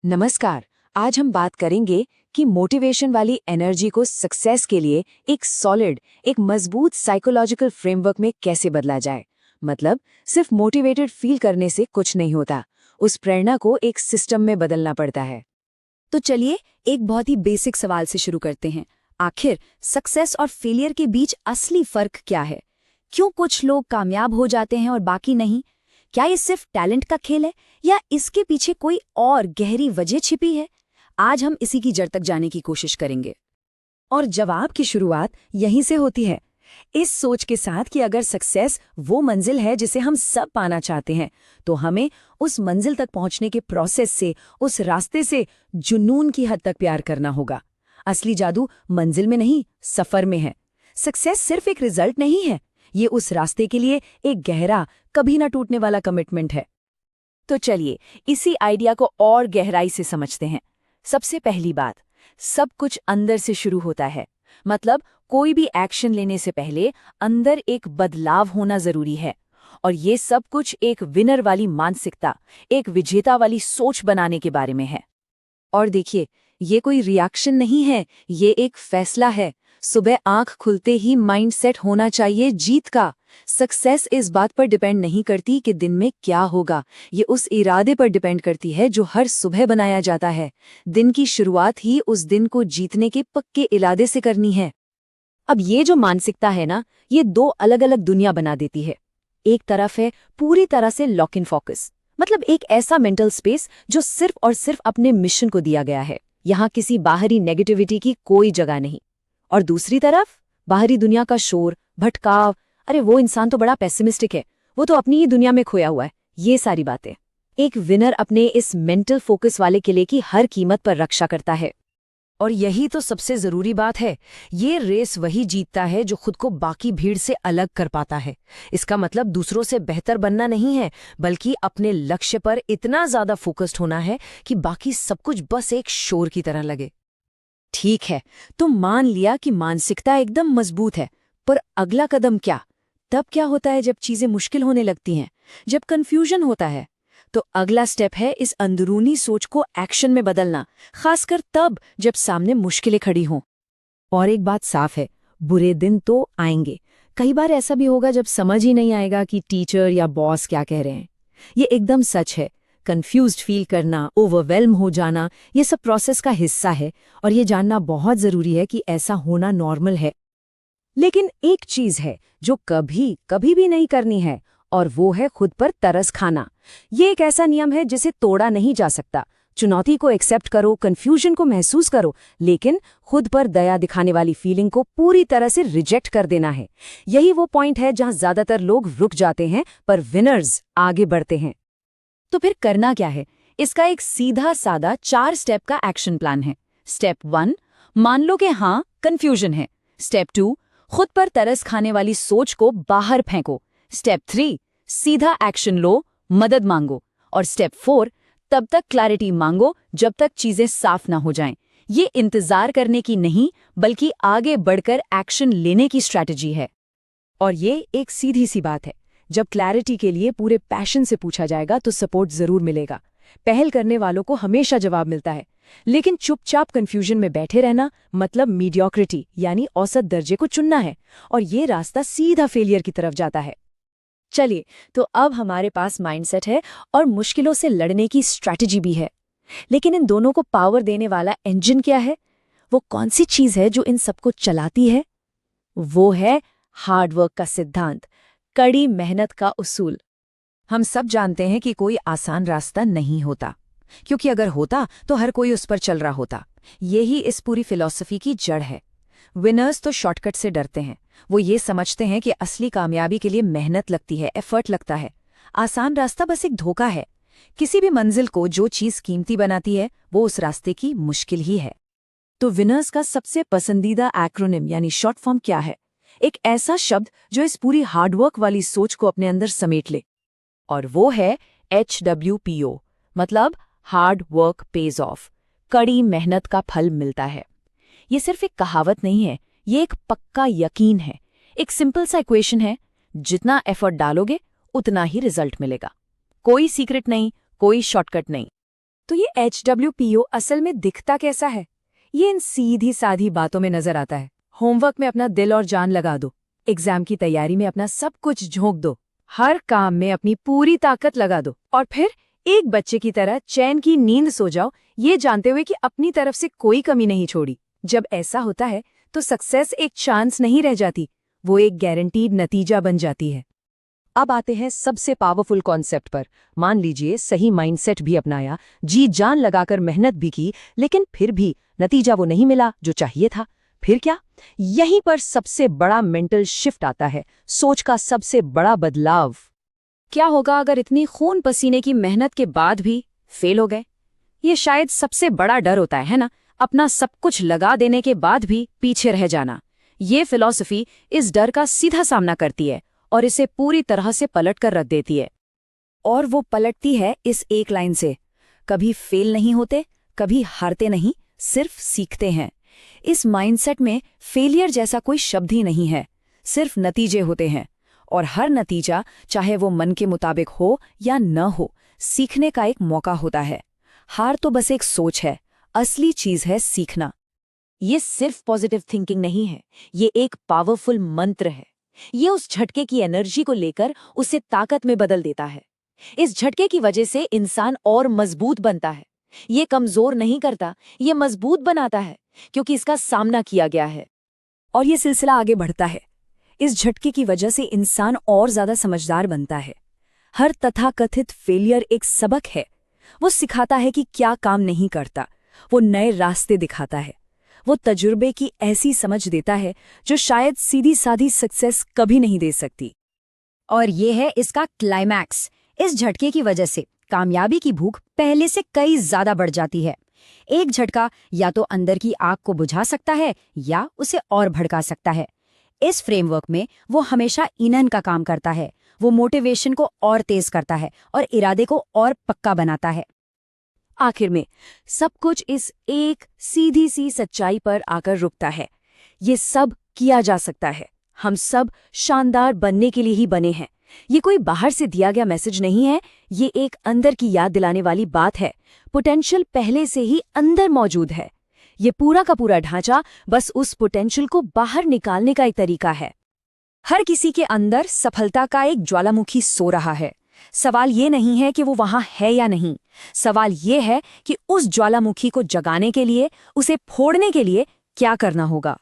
नमस्कार। आज हम बात करेंगे कि मोटिवेशन वाली एनर्जी को सक्सेस के लिए एक सॉलिड, एक मजबूत साइकोलॉजिकल फ्रेमवर्क में कैसे बदला जाए। मतलब सिर्फ मोटिवेटेड फील करने से कुछ नहीं होता, उस प्रेरणा को एक सिस्टम में बदलना पड़ता है। तो चलिए एक बहुत ही बेसिक सवाल से शुरू करते हैं। आखिर सक्सेस और फेलियर के बीच असली फर्क क्या है? क्यों कुछ लोग कामयाब हो जाते हैं और बाकी नहीं? क्या ये सिर्फ टैलेंट का खेल है या इसके पीछे कोई और गहरी वजह छिपी है? आज हम इसी की जड़ तक जाने की कोशिश करेंगे। और जवाब की शुरुआत यहीं से होती है, इस सोच के साथ कि अगर सक्सेस वो मंजिल है जिसे हम सब पाना चाहते हैं, तो हमें उस मंजिल तक पहुंचने के प्रोसेस से, उस रास्ते से जुनून की हद तक प्यार करना होगा। असली जादू मंजिल में नहीं, सफर में है। सक्सेस सिर्फ एक रिजल्ट नहीं है, ये उस रास्ते के लिए एक गहरा, कभी ना टूटने वाला कमिटमेंट है। तो चलिए इसी आइडिया को और गहराई से समझते हैं। सबसे पहली बात, सब कुछ अंदर से शुरू होता है। मतलब कोई भी एक्शन लेने से पहले अंदर एक बदलाव होना जरूरी है। और ये सब कुछ एक विनर वाली मानसिकता, एक विजेता वाली सोच बनाने के बारे में है। और देखिए, ये कोई रिएक्शन नहीं है, ये एक फैसला है। सुबह आंख खुलते ही माइंड सेट होना चाहिए जीत का। सक्सेस इस बात पर डिपेंड नहीं करती कि दिन में क्या होगा, ये उस इरादे पर डिपेंड करती है जो हर सुबह बनाया जाता है। दिन की शुरुआत ही उस दिन को जीतने के पक्के इरादे से करनी है। अब ये जो मानसिकता है ना, ये दो अलग अलग दुनिया बना देती है। एक तरफ है पूरी तरह से लॉक इन फोकस, मतलब एक ऐसा मेंटल स्पेस जो सिर्फ और सिर्फ अपने मिशन को दिया गया है। यहाँ किसी बाहरी नेगेटिविटी की कोई जगह नहीं। और दूसरी तरफ बाहरी दुनिया का शोर, भटकाव। अरे वो इंसान तो बड़ा पेसिमिस्टिक है, वो तो अपनी ही दुनिया में खोया हुआ है। ये सारी बातें। एक विनर अपने इस मेंटल फोकस वाले किले की हर कीमत पर रक्षा करता है। और यही तो सबसे जरूरी बात है, ये रेस वही जीतता है जो खुद को बाकी भीड़ से अलग कर पाता है। इसका मतलब दूसरों से बेहतर बनना नहीं है, बल्कि अपने लक्ष्य पर इतना ज्यादा फोकस्ड होना है कि बाकी सब कुछ बस एक शोर की तरह लगे। ठीक है, तो मान लिया कि मानसिकता एकदम मजबूत है, पर अगला कदम क्या? तब क्या होता है जब चीजें मुश्किल होने लगती हैं, जब कंफ्यूजन होता है? तो अगला स्टेप है इस अंदरूनी सोच को एक्शन में बदलना, खासकर तब जब सामने मुश्किलें खड़ी हों। और एक बात साफ है, बुरे दिन तो आएंगे। कई बार ऐसा भी होगा जब समझ ही नहीं आएगा कि टीचर या बॉस क्या कह रहे हैं। ये एकदम सच है। कंफ्यूज्ड फील करना, ओवरवेल्म हो जाना, ये सब प्रोसेस का हिस्सा है। और ये जानना बहुत जरूरी है कि ऐसा होना नॉर्मल है। लेकिन एक चीज है जो कभी कभी भी नहीं करनी है, और वो है खुद पर तरस खाना। ये एक ऐसा नियम है जिसे तोड़ा नहीं जा सकता। चुनौती को एक्सेप्ट करो, कंफ्यूजन को महसूस करो, लेकिन खुद पर दया दिखाने वाली फीलिंग को पूरी तरह से रिजेक्ट कर देना है। यही वो पॉइंट है जहां ज्यादातर लोग रुक जाते हैं, पर विनर्स आगे बढ़ते हैं। तो फिर करना क्या है? इसका एक सीधा सादा 4 स्टेप का एक्शन प्लान है। स्टेप 1, मान लो कि हाँ कंफ्यूजन है। स्टेप 2, खुद पर तरस खाने वाली सोच को बाहर फेंको। स्टेप 3, सीधा एक्शन लो, मदद मांगो। और स्टेप 4, तब तक क्लैरिटी मांगो जब तक चीजें साफ ना हो जाएं। ये इंतजार करने की नहीं, बल्कि आगे बढ़कर एक्शन लेने की स्ट्रैटेजी है। और ये एक सीधी सी बात है, जब क्लैरिटी के लिए पूरे पैशन से पूछा जाएगा तो सपोर्ट जरूर मिलेगा। पहल करने वालों को हमेशा जवाब मिलता है, लेकिन चुपचाप कंफ्यूजन में बैठे रहना मतलब मीडियोक्रिटी यानी औसत दर्जे को चुनना है, और ये रास्ता सीधा फेलियर की तरफ जाता है। चलिए, तो अब हमारे पास माइंडसेट है और मुश्किलों से लड़ने की स्ट्रैटेजी भी है। लेकिन इन दोनों को पावर देने वाला इंजन क्या है? वो कौन सी चीज है जो इन सबको चलाती है? वो है हार्डवर्क का सिद्धांत, कड़ी मेहनत का उसूल। हम सब जानते हैं कि कोई आसान रास्ता नहीं होता, क्योंकि अगर होता तो हर कोई उस पर चल रहा होता। यही इस पूरी फिलॉसफी की जड़ है। विनर्स तो शॉर्टकट से डरते हैं। वो ये समझते हैं कि असली कामयाबी के लिए मेहनत लगती है, एफर्ट लगता है। आसान रास्ता बस एक धोखा है। किसी भी मंजिल को जो चीज कीमती बनाती है, वो उस रास्ते की मुश्किल ही है। तो विनर्स का सबसे पसंदीदा एक्रोनिम यानी शॉर्ट फॉर्म क्या है? एक ऐसा शब्द जो इस पूरी हार्डवर्क वाली सोच को अपने अंदर समेट ले, और वो है HWPO, मतलब हार्ड वर्क पेज ऑफ। कड़ी मेहनत का फल मिलता है। ये सिर्फ एक कहावत नहीं है, ये एक पक्का यकीन है। एक सिंपल सा इक्वेशन है, जितना एफर्ट डालोगे उतना ही रिजल्ट मिलेगा। कोई सीक्रेट नहीं, कोई शॉर्टकट नहीं। तो ये HWPO असल में दिखता कैसा है? ये इन सीधी साधी बातों में नजर आता है। होमवर्क में अपना दिल और जान लगा दो, एग्जाम की तैयारी में अपना सब कुछ झोंक दो, हर काम में अपनी पूरी ताकत लगा दो, और फिर एक बच्चे की तरह चैन की नींद सो जाओ, ये जानते हुए कि अपनी तरफ से कोई कमी नहीं छोड़ी। जब ऐसा होता है तो सक्सेस एक चांस नहीं रह जाती, वो एक गारंटीड नतीजा बन जाती है। अब आते हैं सबसे पावरफुल कॉन्सेप्ट पर। मान लीजिए सही माइंडसेट भी अपनाया, जी जान लगाकर मेहनत भी की, लेकिन फिर भी नतीजा वो नहीं मिला जो चाहिए था। फिर क्या? यहीं पर सबसे बड़ा मेंटल शिफ्ट आता है, सोच का सबसे बड़ा बदलाव। क्या होगा अगर इतनी खून पसीने की मेहनत के बाद भी फेल हो गए? ये शायद सबसे बड़ा डर होता है ना, अपना सब कुछ लगा देने के बाद भी पीछे रह जाना। ये फिलॉसफी इस डर का सीधा सामना करती है और इसे पूरी तरह से पलट कर रख देती है। और वो पलटती है इस एक लाइन से, कभी फेल नहीं होते, कभी हारते नहीं, सिर्फ सीखते हैं। इस माइंडसेट में फेलियर जैसा कोई शब्द ही नहीं है, सिर्फ नतीजे होते हैं, और हर नतीजा, चाहे वो मन के मुताबिक हो या न हो, सीखने का एक मौका होता है। हार तो बस एक सोच है, असली चीज है सीखना। ये सिर्फ पॉजिटिव थिंकिंग नहीं है, ये एक पावरफुल मंत्र है। ये उस झटके की एनर्जी को लेकर उसे ताकत में बदल देता है। इस झटके की वजह से इंसान और मजबूत बनता है। ये कमजोर नहीं करता, ये मजबूत बनाता है, क्योंकि इसका सामना किया गया है। और ये सिलसिला आगे बढ़ता है। इस झटके की वजह से इंसान और ज्यादा समझदार बनता है। हर तथाकथित फेलियर एक सबक है। वो सिखाता है कि क्या काम नहीं करता, वो नए रास्ते दिखाता है, वो तजुर्बे की ऐसी समझ देता है जो शायद सीधी साधी सक्सेस कभी नहीं दे सकती। और ये है इसका क्लाइमैक्स। इस झटके की वजह से कामयाबी की भूख पहले से कई ज्यादा बढ़ जाती है। एक झटका या तो अंदर की आग को बुझा सकता है या उसे और भड़का सकता है। इस फ्रेमवर्क में वो हमेशा ईंधन का काम करता है। वो मोटिवेशन को और तेज करता है और इरादे को और पक्का बनाता है। आखिर में सब कुछ इस एक सीधी सी सच्चाई पर आकर रुकता है, ये सब किया जा सकता है। हम सब शानदार बनने के लिए ही बने हैं। ये कोई बाहर से दिया गया मैसेज नहीं है, ये एक अंदर की याद दिलाने वाली बात है। पोटेंशियल पहले से ही अंदर मौजूद है। ये पूरा का पूरा ढांचा बस उस पोटेंशियल को बाहर निकालने का एक तरीका है। हर किसी के अंदर सफलता का एक ज्वालामुखी सो रहा है। सवाल ये नहीं है कि वो वहां है या नहीं, सवाल ये है कि उस ज्वालामुखी को जगाने के लिए, उसे फोड़ने के लिए क्या करना होगा।